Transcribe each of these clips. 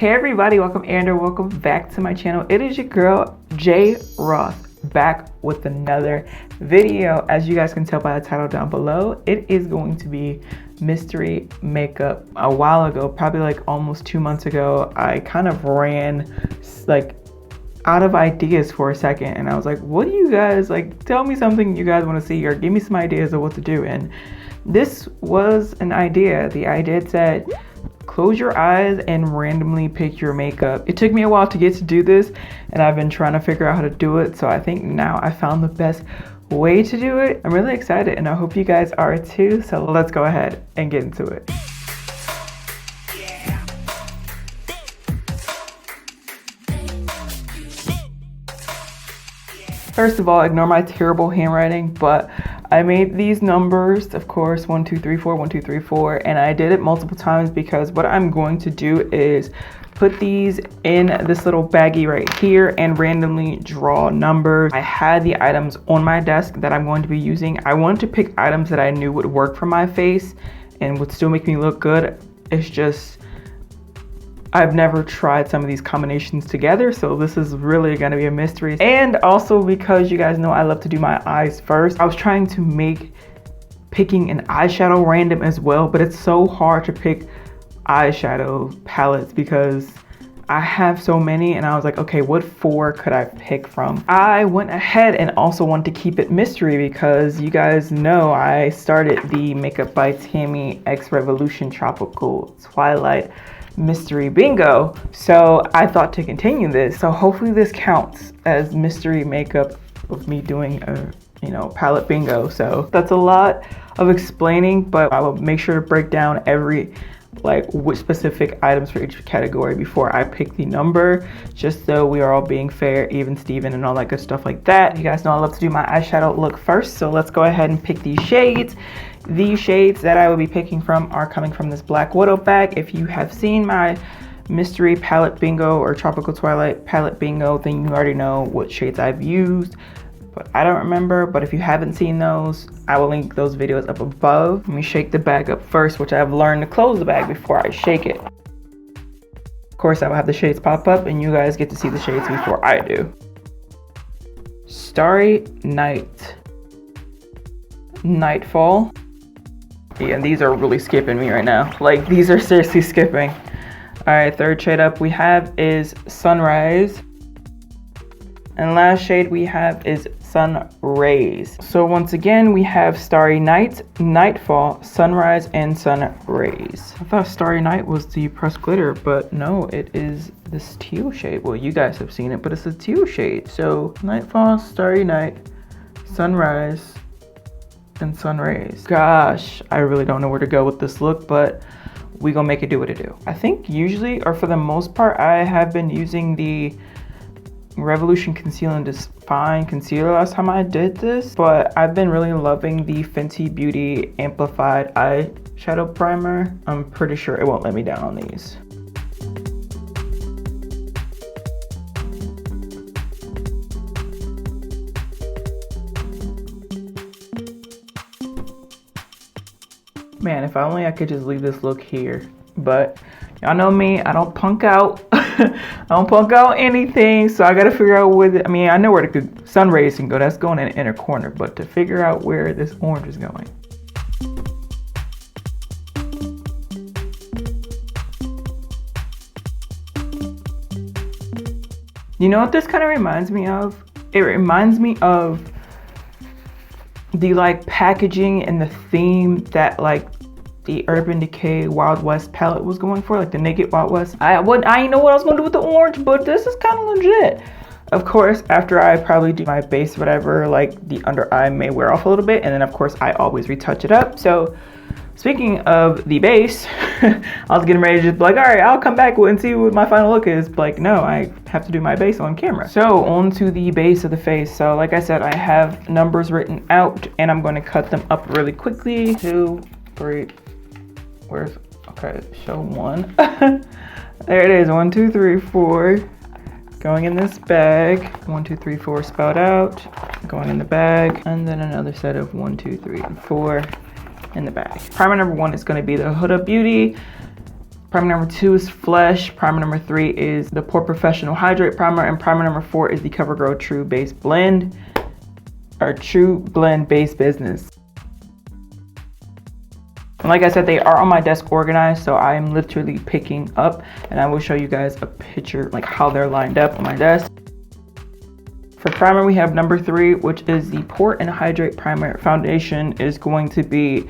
Hey everybody, welcome and welcome back to my channel. It is your girl J Roth back with another video. As you guys can tell by the title down below, it is going to be mystery makeup. A while ago, probably like almost 2 months ago, I kind of ran like out of ideas for a second, and I was like, what do you guys like? Tell me something you guys want to see or give me some ideas of what to do. And this was an idea. The idea said, close your eyes and randomly pick your makeup. It took me a while to get to do this, and I've been trying to figure out how to do it. So I think now I found the best way to do it. I'm really excited, and I hope you guys are too. So let's go ahead and get into it. First of all, ignore my terrible handwriting, but I made these numbers, of course, 1, 2, 3, 4, 1, 2, 3, 4, and I did it multiple times because what I'm going to do is put these in this little baggie right here and randomly draw numbers. I had the items on my desk that I'm going to be using. I wanted to pick items that I knew would work for my face and would still make me look good. It's just, I've never tried some of these combinations together, so this is really gonna be a mystery. And also because you guys know I love to do my eyes first, I was trying to make picking an eyeshadow random as well, but it's so hard to pick eyeshadow palettes because I have so many, and I was like, okay, what 4 could I pick from? I went ahead and also wanted to keep it mystery because you guys know I started the MakeupByTammi X Revolution Tropical Twilight mystery bingo, so I thought to continue this. So hopefully this counts as mystery makeup of me doing a palette bingo. So that's a lot of explaining, but I will make sure to break down every which specific items for each category before I pick the number, just so we are all being fair, even Steven, and all that good stuff like that. You guys know I love to do my eyeshadow look first, so let's go ahead and pick these shades. These shades that I will be picking from are coming from this Black Widow bag. If you have seen my mystery palette bingo or tropical twilight palette bingo, then you already know what shades I've used, but I don't remember. But if you haven't seen those, I will link those videos up above. Let me shake the bag up first, which I've learned to close the bag before I shake it. Of course, I will have the shades pop up and you guys get to see the shades before I do. Starry Night, Nightfall. Yeah, and these are really skipping me right now. Like, these are seriously skipping. All right, third shade up we have is Sunrise. And last shade we have is Sun Rays. So once again, we have Starry Night, Nightfall, Sunrise, and Sun Rays. I thought Starry Night was the pressed glitter, but no, it is this teal shade. Well, you guys have seen it, but it's a teal shade. So Nightfall, Starry Night, Sunrise, and Sun Rays. Gosh, I really don't know where to go with this look, but we gonna make it do what it do. I think usually, or for the most part, I have been using the Revolution Conceal and Define Concealer last time I did this, but I've been really loving the Fenty Beauty Amplified Eyeshadow Primer. I'm pretty sure it won't let me down on these. Man, if only I could just leave this look here, but y'all know me, I don't punk out. I don't punk out anything, so I gotta figure out where I mean, I know where the Sun Rays can go. That's going in the inner corner, but to figure out where this orange is going. You know what this kind of reminds me of? It reminds me of the packaging and the theme that the Urban Decay Wild West palette was going for, like the Naked Wild West. I didn't know what I was gonna do with the orange, but this is kind of legit. Of course, after I probably do my base, whatever, the under eye may wear off a little bit, and then of course I always retouch it up. So speaking of the base, I was getting ready to just be like, all right, I'll come back and see what my final look is. But no, I have to do my base on camera. So on to the base of the face. So like I said, I have numbers written out and I'm going to cut them up really quickly. 2, 3, okay, show 1. There it is, 1, 2, 3, 4. Going in this bag. 1, 2, 3, 4 spelled out. Going in the bag. And then another set of 1, 2, 3, and 4 in the bag. Primer number 1 is going to be the Huda Beauty Primer number 2 is Flesh. Primer number 3 is the Pore Professional Hydrate Primer. And primer number 4 is the CoverGirl True Base Blend, or True Blend Base Business. And like I said, they are on my desk organized, so I am literally picking up, and I will show you guys a picture like how they're lined up on my desk. For primer, we have number 3, which is the Pore and Hydrate Primer. Foundation is going to be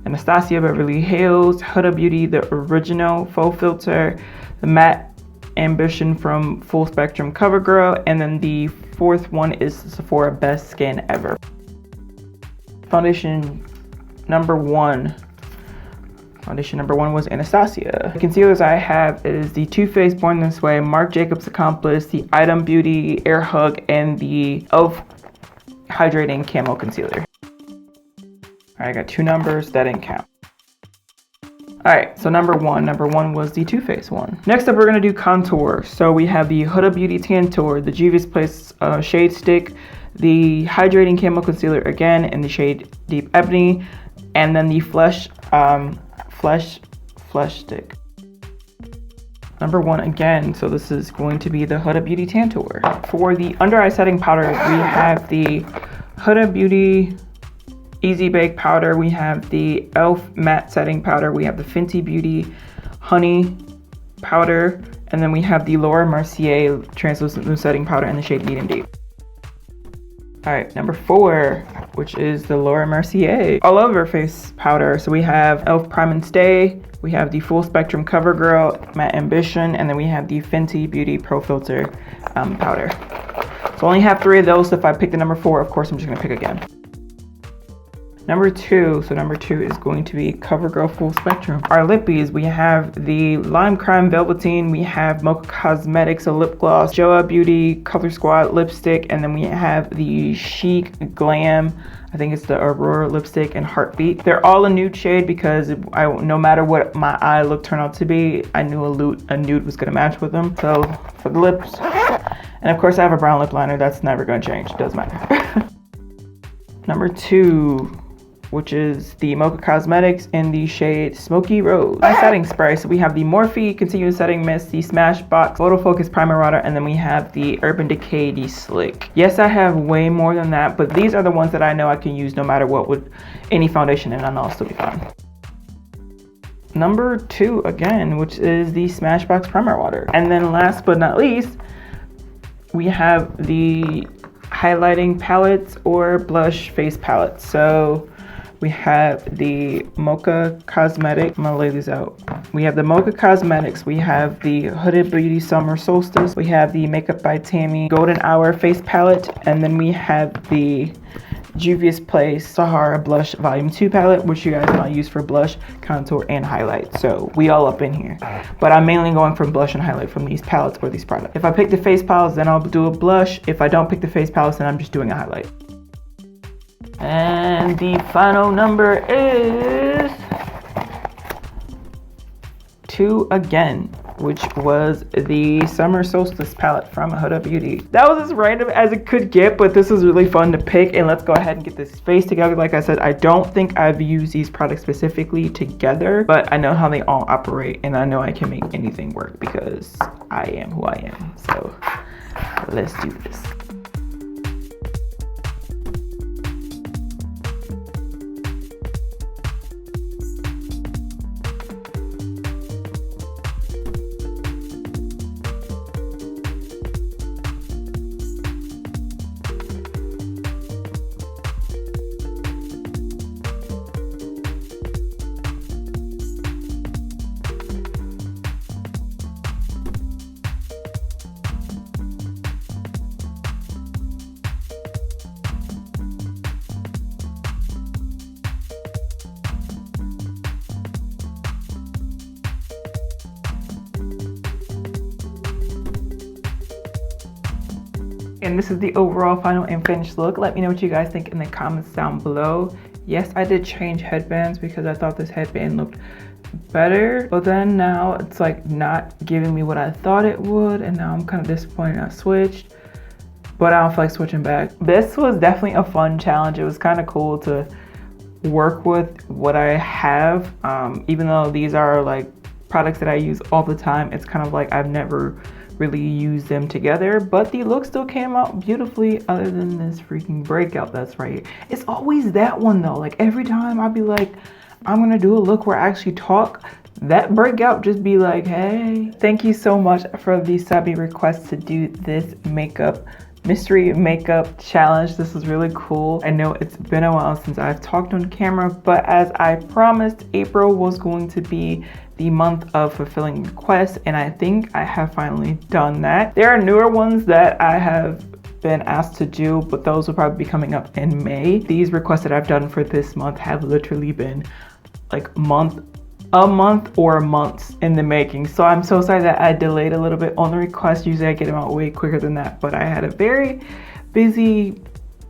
Anastasia Beverly Hills, Huda Beauty, the original faux filter, the Matte Ambition from Full Spectrum CoverGirl, and then the 4th one is Sephora Best Skin Ever. Foundation number 1. Foundation number 1 was Anastasia. The concealers I have is the Too Faced Born This Way, Marc Jacobs Accomplice, the Item Beauty Air Hug, and the e.l.f. Hydrating Camo Concealer. Alright, I got 2 numbers, that didn't count. Alright, so number 1 was the Too Faced one. Next up, we're gonna do contour. So we have the Huda Beauty Tantour, the Juvia's Place Shade Stick, the Hydrating Camo Concealer again in the shade Deep Ebony, and then the Flesh Stick. Number 1 again, so this is going to be the Huda Beauty Tantour. For the under eye setting powder, we have the Huda Beauty Easy Bake Powder, we have the e.l.f. Matte Setting Powder, we have the Fenty Beauty Honey Powder, and then we have the Laura Mercier Translucent Loose Setting Powder in the shade Medium Deep. Alright, number 4, which is the Laura Mercier All Over Face Powder. So we have e.l.f. Prime and Stay, we have the Full Spectrum CoverGirl Matte Ambition, and then we have the Fenty Beauty Pro Filter powder. So I only have 3 of those, so if I pick the number 4, of course I'm just going to pick again. Number 2, so number 2 is going to be CoverGirl Full Spectrum. Our lippies, we have the Lime Crime Velveteen, we have Mocha Cosmetics, a lip gloss, Joa Beauty Color Squad lipstick, and then we have the Chic Glam, I think it's the Aurora lipstick, and Heartbeat. They're all a nude shade because no matter what my eye look turned out to be, I knew a nude was gonna match with them. So for the lips, and of course I have a brown lip liner, that's never gonna change, it doesn't matter. Number 2, which is the Mocha Cosmetics in the shade Smoky Rose. Eye setting spray, so we have the Morphe Continuous Setting Mist, the Smashbox Photo Focus Primer Water, and then we have the Urban Decay De-Slick. Yes, I have way more than that, but these are the ones that I know I can use no matter what with any foundation, and I know I'll still be fine. Number 2 again, which is the Smashbox Primer Water. And then last but not least, we have the highlighting palettes or blush face palettes. So we have the Mocha Cosmetics. I'm gonna lay these out. We have the Mocha Cosmetics. We have the Huda Beauty Summer Solstice. We have the MakeupByTammi Golden Hour Face Palette. And then we have the Juvia's Place Sahara Blush Volume 2 palette, which you guys know I use for blush, contour, and highlight. So we all up in here. But I'm mainly going for blush and highlight from these palettes or these products. If I pick the face palettes, then I'll do a blush. If I don't pick the face palettes, then I'm just doing a highlight. And the final number is 2 again, which was the Summer Solstice palette from Huda Beauty. That was as random as it could get, but this was really fun to pick. And let's go ahead and get this face together. Like I said, I don't think I've used these products specifically together, but I know how they all operate, and I know I can make anything work because I am who I am. So let's do this. And this is the overall final and finished look. Let me know what you guys think in the comments down below. Yes, I did change headbands because I thought this headband looked better, but then now it's like not giving me what I thought it would, and now I'm kind of disappointed I switched, but I don't feel like switching back. This was definitely a fun challenge. It was kind of cool to work with what I have, even though these are like products that I use all the time. It's kind of like I've never really used them together, but the look still came out beautifully other than this freaking breakout that's right. It's always that one though. Like every time I'll be like, I'm gonna do a look where I actually talk, that breakout just be like, hey. Thank you so much for the Subbie request to do this mystery makeup challenge. This is really cool. I know it's been a while since I've talked on camera, but as I promised, April was going to be the month of fulfilling requests, and I think I have finally done that. There are newer ones that I have been asked to do, but those will probably be coming up in May. These requests that I've done for this month have literally been like a month or months in the making. So I'm so sorry that I delayed a little bit on the request. Usually I get them out way quicker than that, but I had a very busy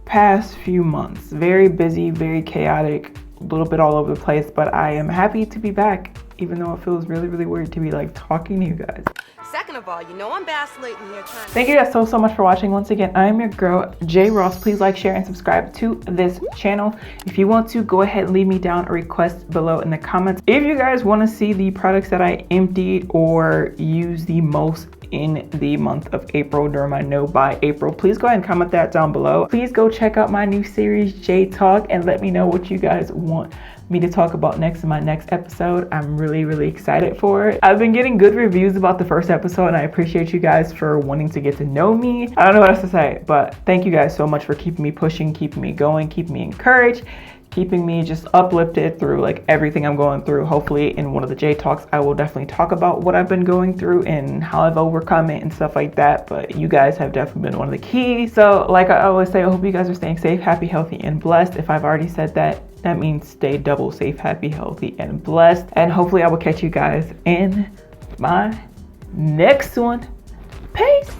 past few months. Very busy, very chaotic, a little bit all over the place, but I am happy to be back, even though it feels really, really weird to be like talking to you guys. Second of all, you know I'm vacillating here trying to... Thank you guys so much for watching. Once again, I am your girl, J Ross. Please like, share, and subscribe to this channel. If you want to, go ahead and leave me down a request below in the comments. If you guys want to see the products that I emptied or use the most in the month of April during my no buy April, please go ahead and comment that down below. Please go check out my new series, J Talk, and let me know what you guys want me to talk about next in my next episode. I'm really excited for it. I've been getting good reviews about the first episode, and I appreciate you guys for wanting to get to know me. I don't know what else to say, but thank you guys so much for keeping me pushing, keeping me going, keeping me encouraged, keeping me just uplifted through like everything I'm going through. Hopefully in one of the J Talks, I will definitely talk about what I've been going through and how I've overcome it and stuff like that. But you guys have definitely been one of the keys. So like I always say, I hope you guys are staying safe, happy, healthy, and blessed. If I've already said that, that means stay double safe, happy, healthy, and blessed. And hopefully I will catch you guys in my next one. Peace.